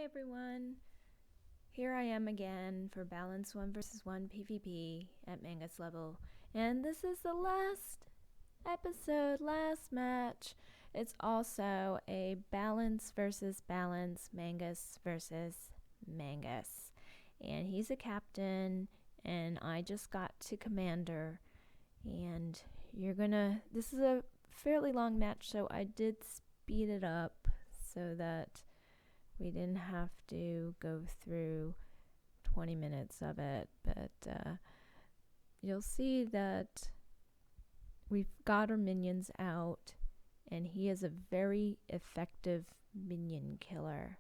everyone, here I am again for Balance 1 vs 1 PvP at Magus level, and this is the last episode, last match. It's also a Balance versus Balance, Magus versus Magus, and he's a captain, and I just got to commander, and this is a fairly long match, so I did speed it up so that we didn't have to go through 20 minutes of it, but you'll see that we've got our minions out, and he is a very effective minion killer.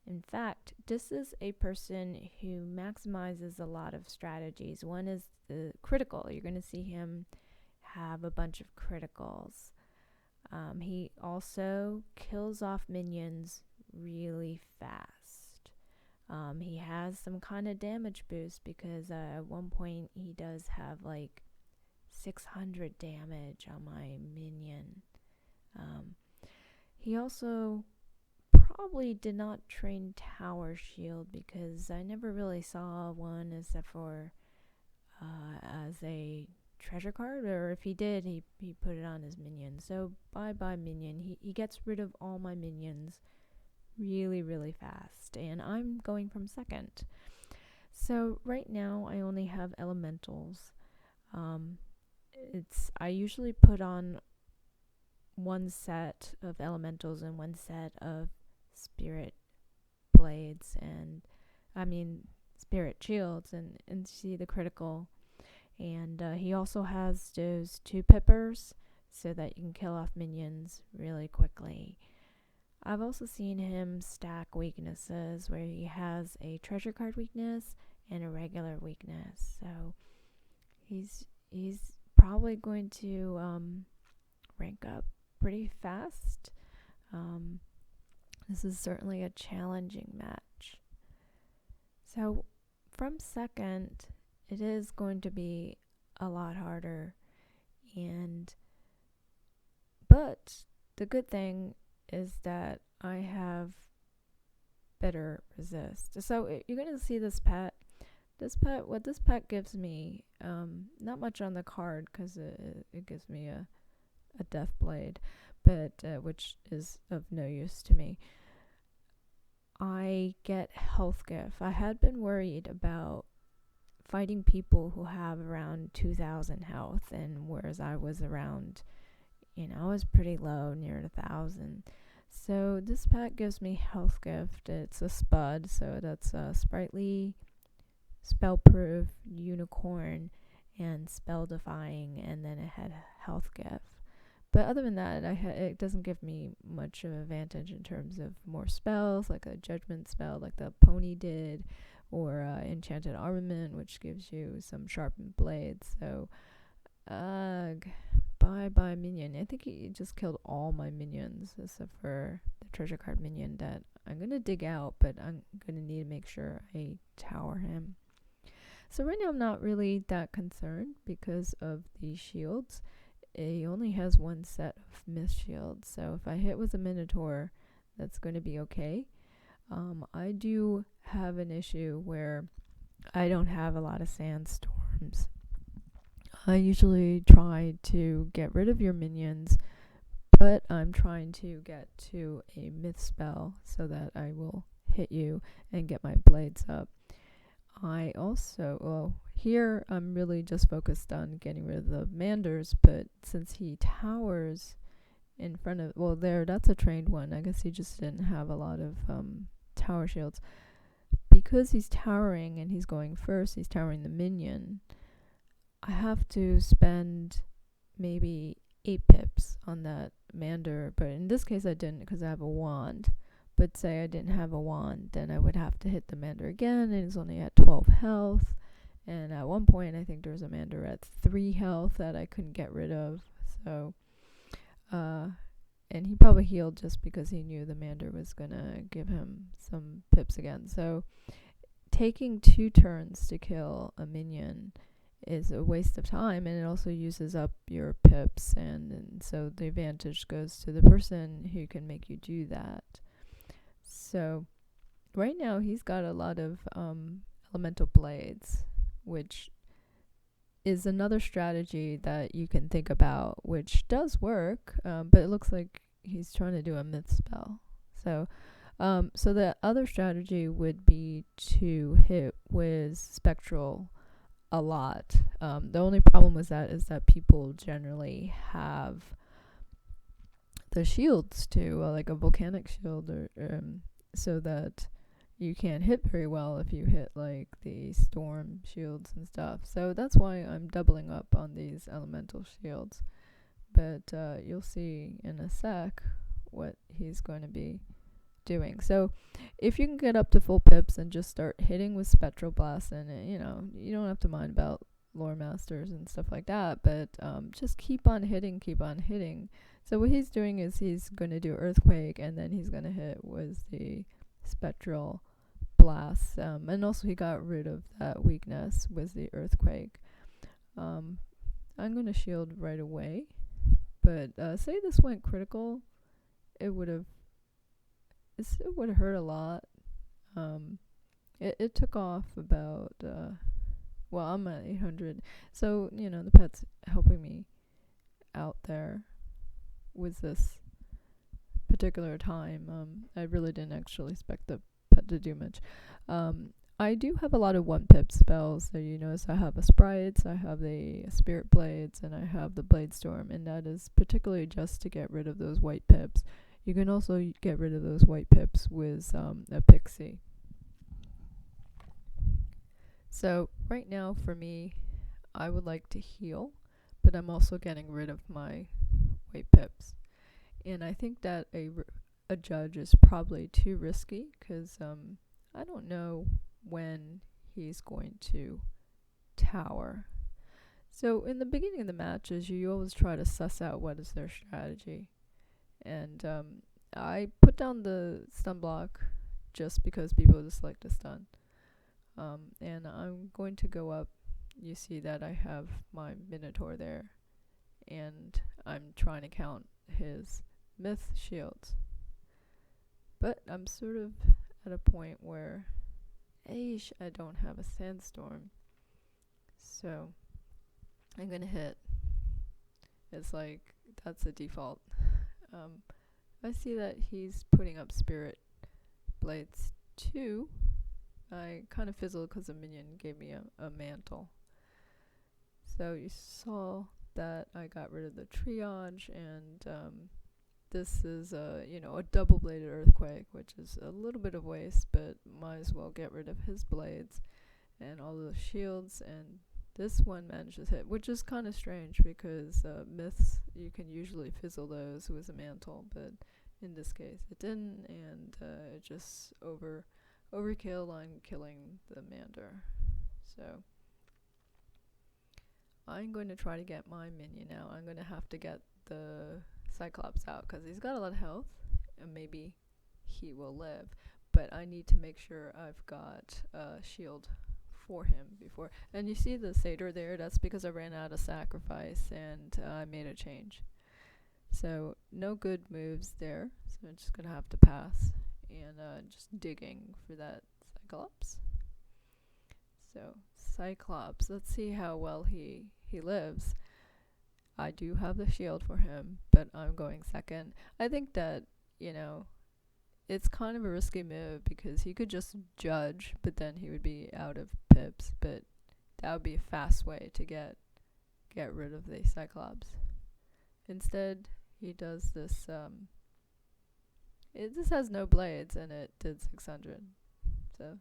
In fact, this is a person who maximizes a lot of strategies. One is the critical. You're going to see him have a bunch of criticals. He also kills off minions really fast. He has some kind of damage boost because at one point he does have like 600 damage on my minion. He also probably did not train Tower Shield because I never really saw one except for as a treasure card, or if he did, he put it on his minion. So bye minion. He gets rid of all my minions really fast, and I'm going from second. So right now I only have elementals. I usually put on one set of elementals and one set of spirit blades, and spirit shields, and see the critical. And he also has those 2 pippers so that you can kill off minions really quickly. I've also seen him stack weaknesses where he has a treasure card weakness and a regular weakness. So he's probably going to rank up pretty fast. This is certainly a challenging match. So from second, it is going to be a lot harder, but the good thing is that I have better resist. So you're going to see this pet. What this pet gives me, not much on the card because it gives me a death blade, but which is of no use to me. I get health gift. I had been worried about fighting people who have around 2,000 health, and whereas I was around, I was pretty low, near 1,000. So this pack gives me health gift. It's a spud, so that's a sprightly, spellproof, unicorn, and spell defying, and then it had health gift. But other than that, it doesn't give me much of an advantage in terms of more spells, like a judgment spell like the pony did, or enchanted armament, which gives you some sharpened blades. So bye minion. I think he just killed all my minions except for the treasure card minion that I'm gonna dig out, but I'm gonna need to make sure I tower him. So right now I'm not really that concerned because of the shields. He only has one set of myth shields, so if I hit with a minotaur, that's going to be okay. I do have an issue where I don't have a lot of sandstorms. I usually try to get rid of your minions, but I'm trying to get to a myth spell so that I will hit you and get my blades up. I also, here I'm really just focused on getting rid of the manders, but since he towers in front of, that's a trained one. I guess he just didn't have a lot of tower shields. Because he's towering and he's going first, he's towering the minion, I have to spend maybe 8 pips on that mander, but in this case I didn't because I have a wand. But say I didn't have a wand, then I would have to hit the mander again, and he's only at 12 health. And at one point, I think there was a mander at 3 health that I couldn't get rid of. So, and he probably healed just because he knew the mander was gonna give him some pips again. So, taking 2 turns to kill a minion is a waste of time, and it also uses up your pips, and so the advantage goes to the person who can make you do that. So right now he's got a lot of elemental blades, which is another strategy that you can think about, which does work, but it looks like he's trying to do a myth spell. So the other strategy would be to hit with spectral a lot. The only problem with that is that people generally have the shields too, like a volcanic shield, or so that you can't hit very well if you hit like the storm shields and stuff. So that's why I'm doubling up on these elemental shields. But you'll see in a sec what he's going to be doing. So if you can get up to full pips and just start hitting with spectral blast, and you don't have to mind about lore masters and stuff like that, but just keep on hitting. So what he's doing is he's going to do earthquake, and then he's going to hit with the spectral blast, and also he got rid of that weakness with the earthquake. I'm going to shield right away, but say this went critical, it would have hurt a lot. It took off about well, I'm at 800, so the pet's helping me out there with this particular time. I really didn't actually expect the pet to do much. I do have a lot of 1-pip spells. So you notice I have a Sprites, I have the Spirit Blades, and I have the Blade Storm, and that is particularly just to get rid of those white pips. You can also get rid of those white pips with a Pixie. So right now for me, I would like to heal, but I'm also getting rid of my white pips. And I think that a judge is probably too risky, because I don't know when he's going to tower. So in the beginning of the matches, you always try to suss out what is their strategy. And I put down the stun block just because people just like to stun. And I'm going to go up. You see that I have my Minotaur there, and I'm trying to count his myth shields. But I'm sort of at a point where I don't have a sandstorm. So I'm going to hit. It's like that's the default. I see that he's putting up Spirit Blades too. I kind of fizzled because a minion gave me a mantle. So you saw that I got rid of the triage, and this is a double-bladed earthquake, which is a little bit of waste, but might as well get rid of his blades and all those shields. And this one manages to hit, which is kind of strange because myths, you can usually fizzle those with a mantle, but in this case it didn't, and it just overkill on killing the Mander. So I'm going to try to get my minion now. I'm going to have to get the Cyclops out because he's got a lot of health, and maybe he will live. But I need to make sure I've got a shield for him before. And you see the satyr there? That's because I ran out of sacrifice and I made a change. So no good moves there. So I'm just going to have to pass and just digging for that Cyclops. So Cyclops, let's see how well he lives. I do have the shield for him, but I'm going second. I think that, it's kind of a risky move because he could just judge, but then he would be out of pips. But that would be a fast way to get rid of the Cyclops. Instead, he does this. This has no blades, and it did 600. So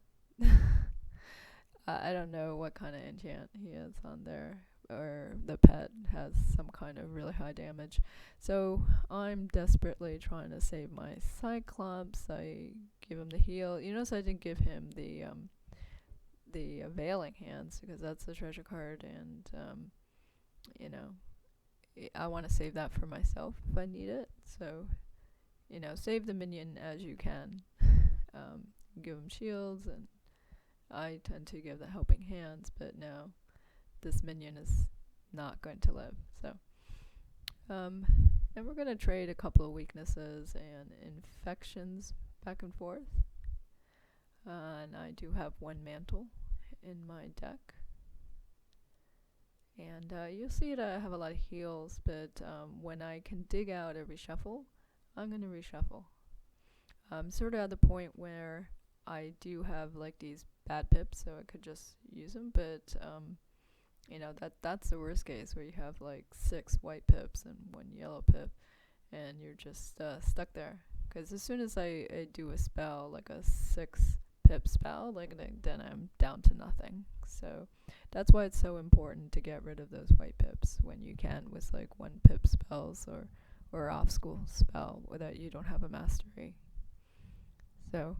I don't know what kind of enchant he has on there, or the pet has some kind of really high damage. So I'm desperately trying to save my Cyclops. I give him the heal. You notice I didn't give him the Veiling Hands because that's the treasure card, and I want to save that for myself if I need it. So save the minion as you can. Give him shields, and I tend to give the Helping Hands, but no, this minion is not going to live. So and we're going to trade a couple of weaknesses and infections back and forth. And I do have one mantle in my deck. And you'll see that I have a lot of heals, but when I can dig out a reshuffle, I'm going to reshuffle. I'm sort of at the point where I do have like these bad pips, so I could just use them, but that's the worst case, where you have like 6 white pips and 1 yellow pip, and you're just stuck there. Because as soon as I do a spell, like a 6 pip spell, like then I'm down to nothing. So that's why it's so important to get rid of those white pips when you can, with like 1 pip spells or off school spell that you don't have a mastery. So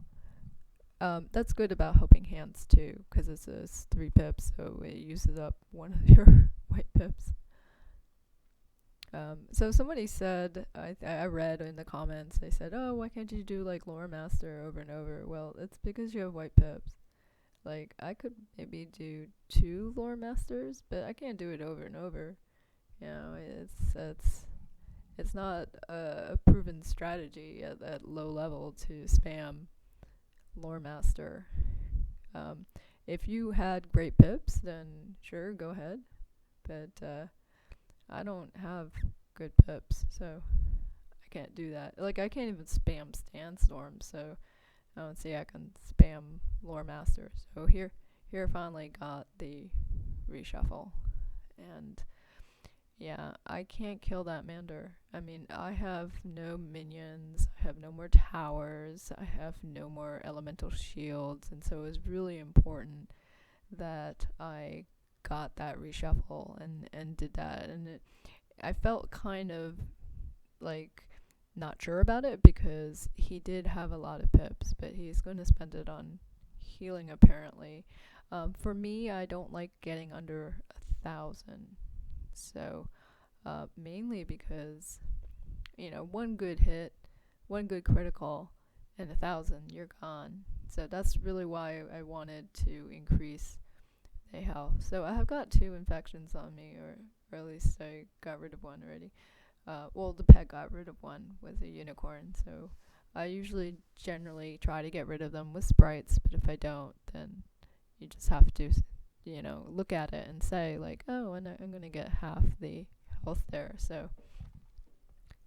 that's good about helping hands too, because it's 3 pips, so it uses up 1 of your white pips. So somebody said, I read in the comments, they said, oh, why can't you do like Lore Master over and over? Well, it's because you have white pips. Like, I could maybe do 2 Lore Masters, but I can't do it over and over. You know, it's not a proven strategy at low level to spam Lore Master. If you had great pips, then sure, go ahead. But I don't have good pips, so I can't do that. Like, I can't even spam Sandstorm, so I don't see I can spam Lore Master. So here I finally got the reshuffle. And yeah, I can't kill that Mander. I mean, I have no minions, I have no more towers, I have no more elemental shields, and so it was really important that I got that reshuffle and did that. And I felt kind of like not sure about it, because he did have a lot of pips, but he's going to spend it on healing apparently. For me, I don't like getting under 1,000. So mainly because, 1 good hit, 1 good critical, and 1,000, you're gone. So that's really why I wanted to increase the health. So I have got 2 infections on me, or at least I got rid of 1 already. Well, the pet got rid of 1 with a unicorn, so I usually generally try to get rid of them with sprites, but if I don't, then you just have to, look at it and say, like, oh, and I'm going to get half the health there. So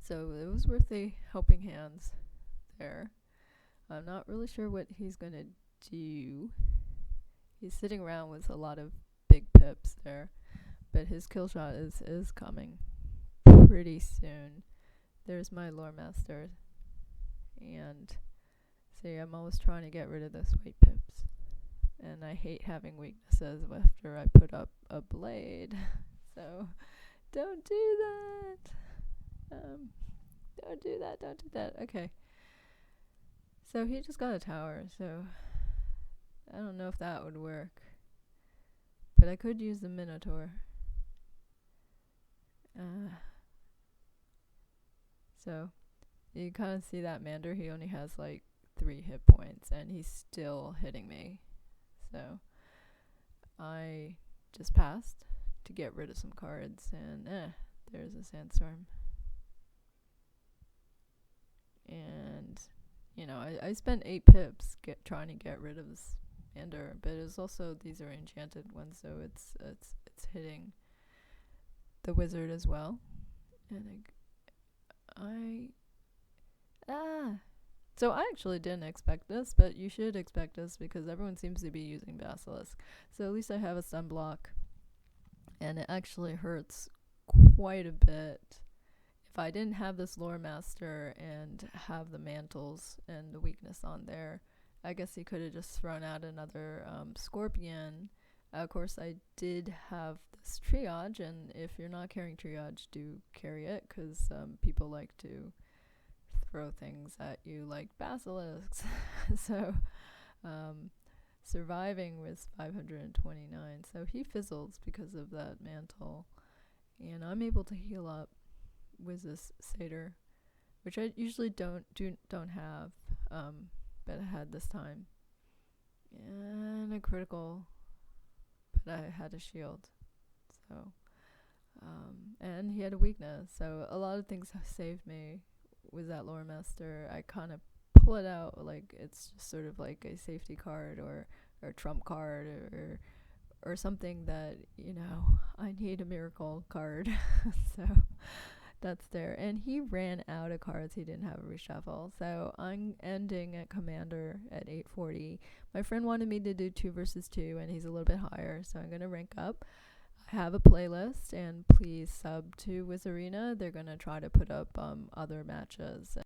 it was worth the helping hands there. I'm not really sure what he's going to do. He's sitting around with a lot of big pips there, but his kill shot is coming pretty soon. There's my Lore Master. And see, I'm always trying to get rid of those white pips. And I hate having weaknesses after I put up a blade. So don't do that. Don't do that. Okay. So he just got a tower, so I don't know if that would work. But I could use the Minotaur. So you kind of see that Mander, he only has like 3 hit points, and he's still hitting me. So I just passed to get rid of some cards, and there's a Sandstorm. And I spent 8 pips trying to get rid of this Mander, but it's also, these are enchanted ones, so it's hitting the wizard as well. And so I actually didn't expect this, but you should expect this, because everyone seems to be using Basilisk. So at least I have a stun block, and it actually hurts quite a bit. If I didn't have this Lore Master and have the mantles and the weakness on there, I guess he could have just thrown out another Scorpion. Of course, I did have this triage, and if you're not carrying triage, do carry it, because people like to throw things at you like basilisks. So surviving was 529, so he fizzles because of that mantle, and I'm able to heal up with this satyr, which I usually don't have, but I had this time, and a critical, but I had a shield. So and he had a weakness, so a lot of things saved me with that Lore Master. I kind of pull it out like it's just sort of like a safety card or trump card or something that, you know, I need a miracle card. So that's there. And he ran out of cards. He didn't have a reshuffle. So I'm ending at commander at 840. My friend wanted me to do 2 versus 2, and he's a little bit higher, so I'm going to rank up. I have a playlist, and please sub to Wizard101. They're going to try to put up other matches.